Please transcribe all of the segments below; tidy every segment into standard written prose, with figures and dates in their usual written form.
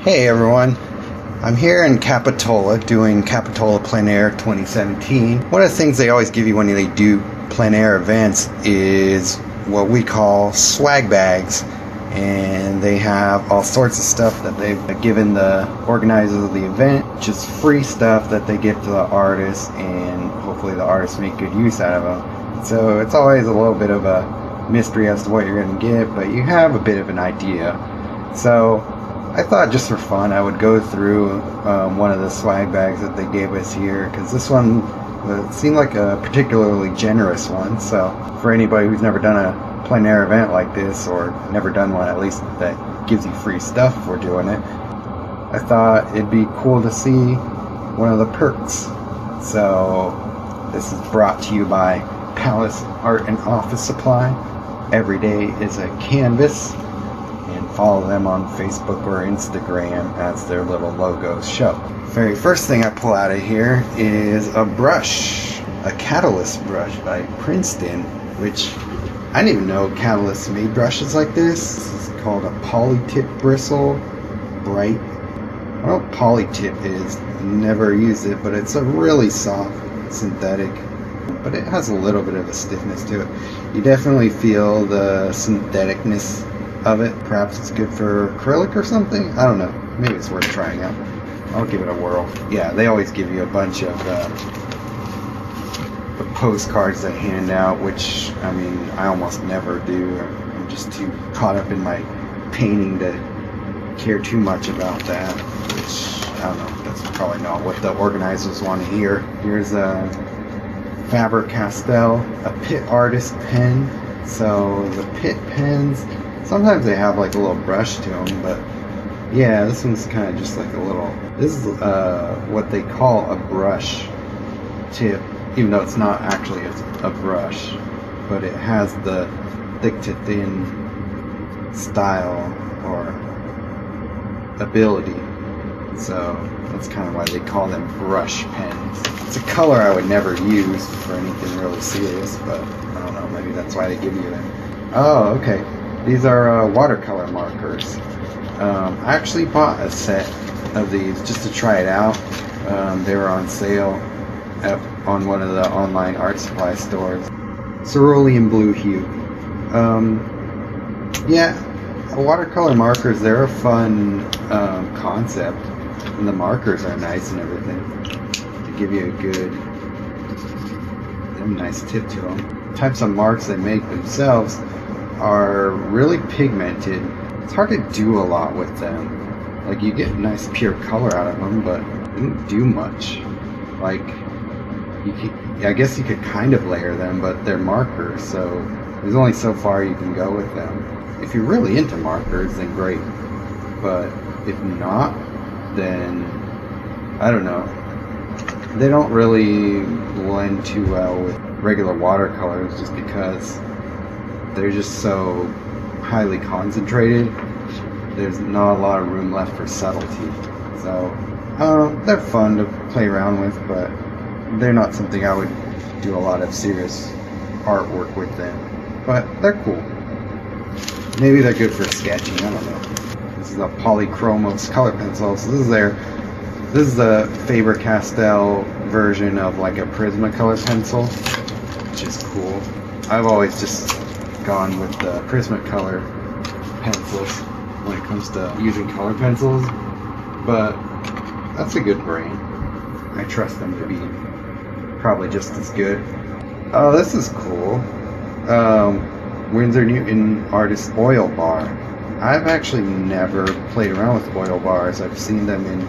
Hey everyone, I'm here in Capitola doing Capitola Plein 2017. One of the things they always give you when they do plein air events is what we call swag bags, and they have all sorts of stuff that they've given the organizers of the event, just free stuff that they give to the artists, and hopefully the artists make good use out of them. So it's always a little bit of a mystery as to what you're going to get, but you have a bit of an idea. So I thought just for fun I would go through one of the swag bags that they gave us here, because this one seemed like a particularly generous one. So for anybody who's never done a plein air event like this, or never done one at least that gives you free stuff for doing it, I thought it'd be cool to see one of the perks. So this is brought to you by Palace Art and Office Supply. Every day is a canvas. And follow them on Facebook or Instagram as their little logos show. Very first thing I pull out of here is a brush, a Catalyst brush by Princeton, which I didn't even know Catalyst made brushes like this. This is called a Polytip Bristle Bright. I don't know what Polytip is, never used it, but it's a really soft synthetic, but it has a little bit of a stiffness to it. You definitely feel the syntheticness of it. Perhaps it's good for acrylic or something. I don't know. Maybe it's worth trying out. I'll give it a whirl. Yeah, they always give you a bunch of the postcards they hand out, which I mean I almost never do. I'm just too caught up in my painting to care too much about that, which I don't know. That's probably not what the organizers want to hear. Here's a Faber-Castell, a Pit Artist pen. So the Pit pens, sometimes they have like a little brush to them, but yeah, this one's kind of just like a little, this is what they call a brush tip, even though it's not actually a brush, but it has the thick to thin style or ability, so that's kind of why they call them brush pens. It's a color I would never use for anything really serious, but I don't know, maybe that's why they give you them. Oh, okay. These are watercolor markers. I actually bought a set of these just to try it out. They were on sale on one of the online art supply stores. Cerulean blue hue. Yeah, watercolor markers, they're a fun concept. And the markers are nice and everything. They give you a good, nice tip to them. Types of marks they make themselves are really pigmented. It's hard to do a lot with them. Like, you get nice pure color out of them, but you don't do much. Like, I guess you could kind of layer them, but they're markers, so there's only so far you can go with them. If you're really into markers, then great. But if not, then I don't know. They don't really blend too well with regular watercolors, just because they're just so highly concentrated. There's not a lot of room left for subtlety. So they're fun to play around with, but they're not something I would do a lot of serious artwork with them. But they're cool. Maybe they're good for sketching, I don't know. This is a Polychromos color pencil. So this is the Faber-Castell version of like a Prismacolor pencil, which is cool. I've always just gone with the Prismacolor pencils when it comes to using color pencils, but that's a good brand. I trust them to be probably just as good. Oh, this is cool. Winsor Newton Artist Oil Bar. I've actually never played around with oil bars. I've seen them in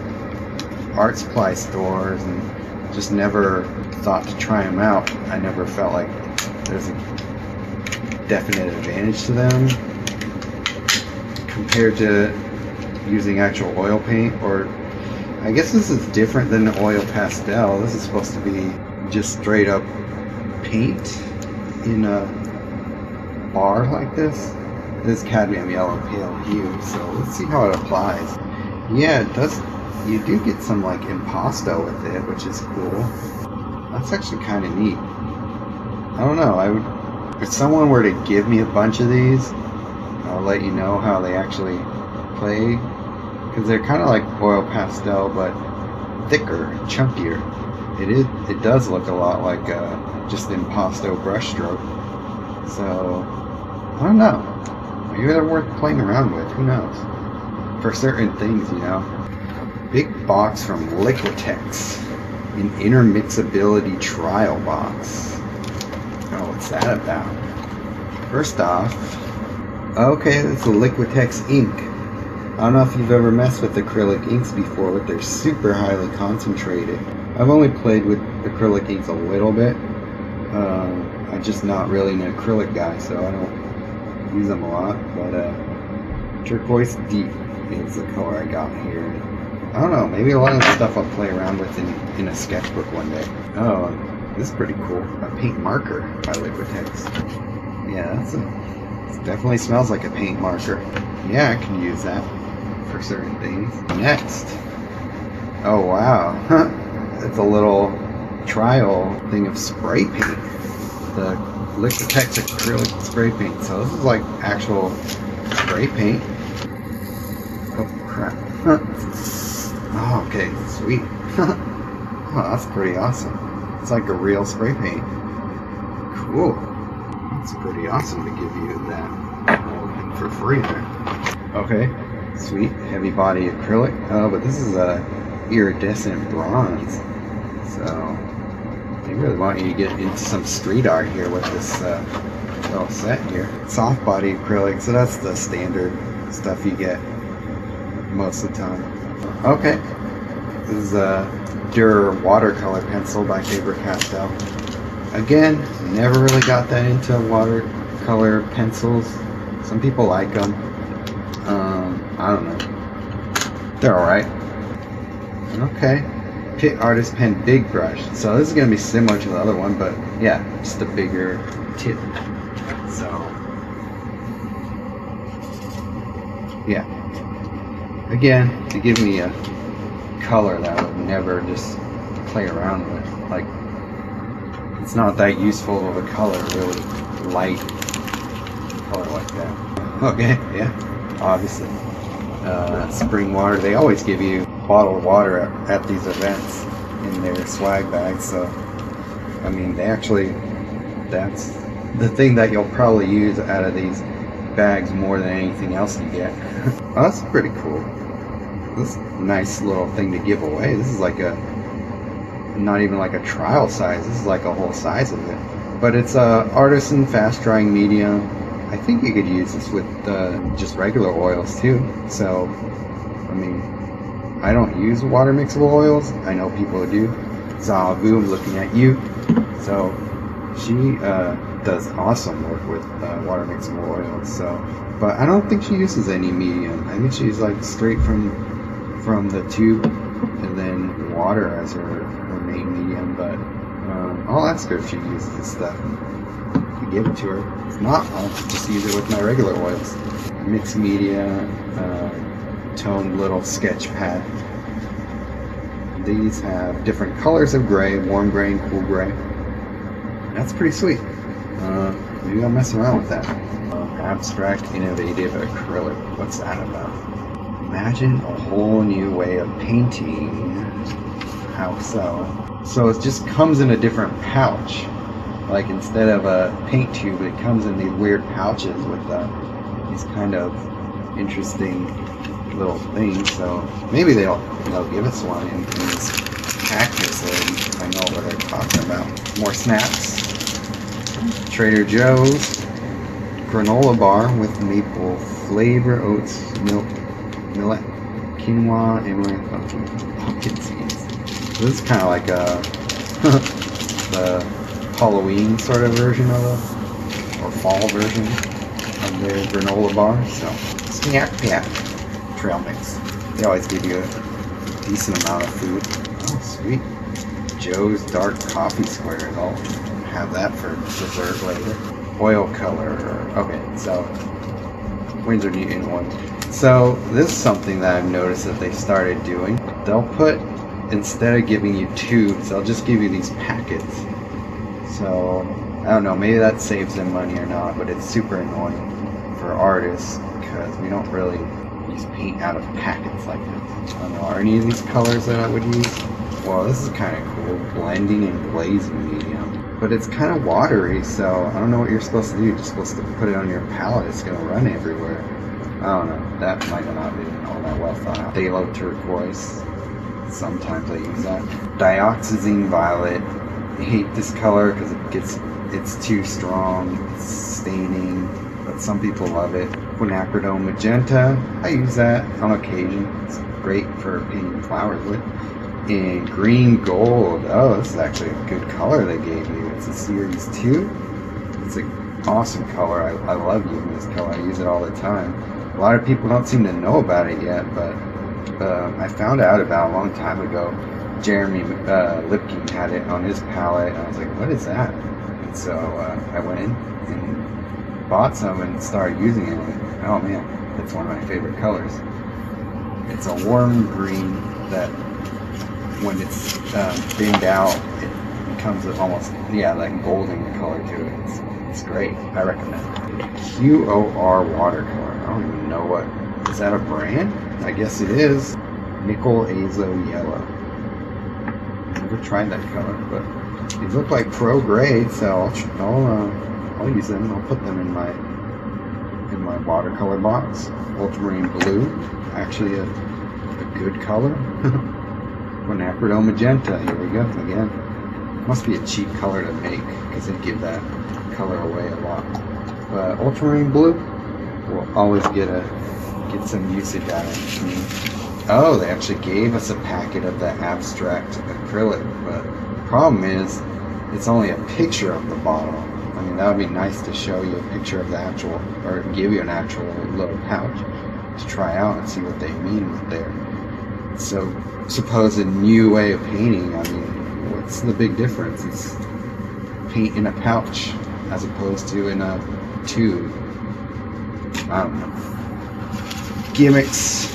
art supply stores and just never thought to try them out. I never felt like there's a definite advantage to them compared to using actual oil paint, or I guess this is different than the oil pastel. This is supposed to be just straight up paint in a bar like this. This cadmium yellow pale hue, so let's see how it applies. Yeah, it does. You do get some like impasto with it, which is cool. That's actually kind of neat. I don't know, if someone were to give me a bunch of these, I'll let you know how they actually play. because they're kind of like oil pastel, but thicker, chunkier. It does look a lot like just impasto brushstroke. So I don't know. Maybe they're worth playing around with. Who knows? For certain things, you know. Big box from Liquitex, an intermixability trial box. Oh, what's that about? First off, okay, it's a Liquitex ink. I don't know if you've ever messed with acrylic inks before, but they're super highly concentrated. I've only played with acrylic inks a little bit. I'm just not really an acrylic guy, so I don't use them a lot. But Turquoise Deep is the color I got here. I don't know, maybe a lot of the stuff I'll play around with in a sketchbook one day. Oh, this is pretty cool. A paint marker by Liquitex. Yeah, it definitely smells like a paint marker. Yeah, I can use that for certain things. Next. Oh, wow. It's a little trial thing of spray paint. The Liquitex acrylic spray paint. So this is like actual spray paint. Oh, crap. Oh, okay, sweet. Oh, that's pretty awesome. It's like a real spray paint. Cool. It's pretty awesome to give you that for free there. Okay, sweet. Heavy body acrylic. Oh, but this is a iridescent bronze. So they really want you to get into some street art here with this little set here. Soft body acrylic, so that's the standard stuff you get most of the time. Okay, this is a Dur watercolor pencil by Faber-Castell. Again, never really got that into watercolor pencils. Some people like them. I don't know. They're alright. Okay. Pit Artist Pen Big Brush. So this is going to be similar to the other one, but yeah, just a bigger tip. So, yeah. Again, to give me a color that I would never just play around with. Like, it's not that useful of a color, really light color like that. Okay, yeah, obviously. Spring water, they always give you bottled water at these events in their swag bags, so I mean, that's the thing that you'll probably use out of these bags more than anything else you get. Oh, that's pretty cool. This is a nice little thing to give away. This is like not even like a trial size, this is like a whole size of it. But it's a artisan fast drying medium. I think you could use this with just regular oils too. So, I mean, I don't use water mixable oils. I know people who do. Zalavu, I'm looking at you. So, she does awesome work with water mixable oils. So, but I don't think she uses any medium. I think she's like straight from the tube, and then water as her main medium. But I'll ask her if she uses this stuff. Give it to her. If not, I'll just use it with my regular oils. Mixed media, toned little sketch pad. These have different colors of gray, warm gray and cool gray. That's pretty sweet. Maybe I'll mess around with that. Abstract Innovative Acrylic. What's that about? Imagine a whole new way of painting. How so? So it just comes in a different pouch. Like, instead of a paint tube, it comes in these weird pouches with these kind of interesting little things. So maybe they'll give us one in this package so I know what they're talking about. More snacks. Trader Joe's granola bar with maple flavor, oats, milk, millet, quinoa, amaranth, pumpkin seeds. So this is kind of like the Halloween sort of version of or fall version of their granola bar. So, snack pack trail mix. They always give you a decent amount of food. Oh, sweet. Joe's Dark Coffee Squares. I'll have that for dessert later. Oil color. Okay, so Windsor Newton one. So this is something that I've noticed that they started doing. They'll put, instead of giving you tubes, they'll just give you these packets. So, I don't know, maybe that saves them money or not, but it's super annoying for artists because we don't really use paint out of packets like this. I don't know, are any of these colors that I would use? Well, this is kind of cool, blending and glazing medium. But it's kind of watery, so I don't know what you're supposed to do. You're just supposed to put it on your palette. It's going to run everywhere. I don't know. That might not be all that well thought out. Phthalo turquoise. Sometimes I use that. Dioxazine violet. I hate this color because it's too strong. It's staining. But some people love it. Quinacridone magenta. I use that on occasion. It's great for painting flowers with. And green gold. Oh, this is actually a good color they gave you. It's a series 2. It's an awesome color. I love using this color. I use it all the time. A lot of people don't seem to know about it yet, but I found out about a long time ago. Jeremy Lipkin had it on his palette, and I was like, what is that? And so I went in and bought some and started using it. And, oh man, it's one of my favorite colors. It's a warm green that when it's thinned out, it becomes almost, like golden color to it. It's great. I recommend it. QOR watercolor. I don't even know what. Is that a brand? I guess it is. Nickel Azo Yellow. Never tried that color, but these look like pro grade, so I'll use them. I'll put them in my watercolor box. Ultramarine blue, actually a good color. Quinacridone magenta. Here we go again. Must be a cheap color to make because they give that color away a lot. But ultramarine blue will always get some usage out of it. Oh, they actually gave us a packet of the abstract acrylic, but the problem is it's only a picture of the bottle. I mean, that would be nice to show you a picture of the actual, or give you an actual little pouch to try out and see what they mean with their supposed new way of painting. I mean, what's the big difference? It's paint in a pouch as opposed to in a tube. I don't know. Gimmicks.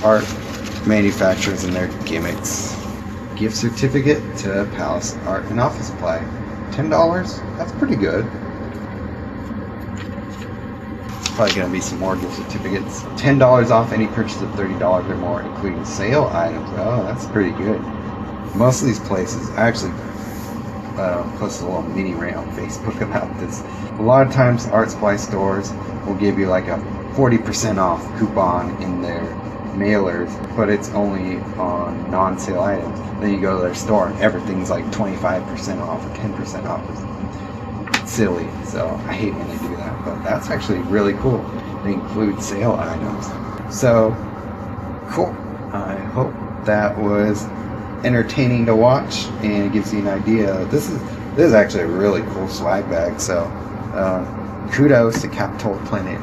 Art manufacturers and their gimmicks. Gift certificate to Palace Art and Office Supply. $10? That's pretty good. It's probably going to be some more gift certificates. $10 off any purchase of $30 or more, including sale items. Oh, that's pretty good. Most of these places, I actually posted a little mini rant on Facebook about this. A lot of times art supply stores will give you like a 40% off coupon in their mailers, but it's only on non-sale items. Then you go to their store and everything's like 25% off or 10% off. It's silly, so I hate when they do that, but that's actually really cool. They include sale items. So cool. I hope that was entertaining to watch and gives you an idea. This is actually a really cool swag bag, so kudos to Capitola Plein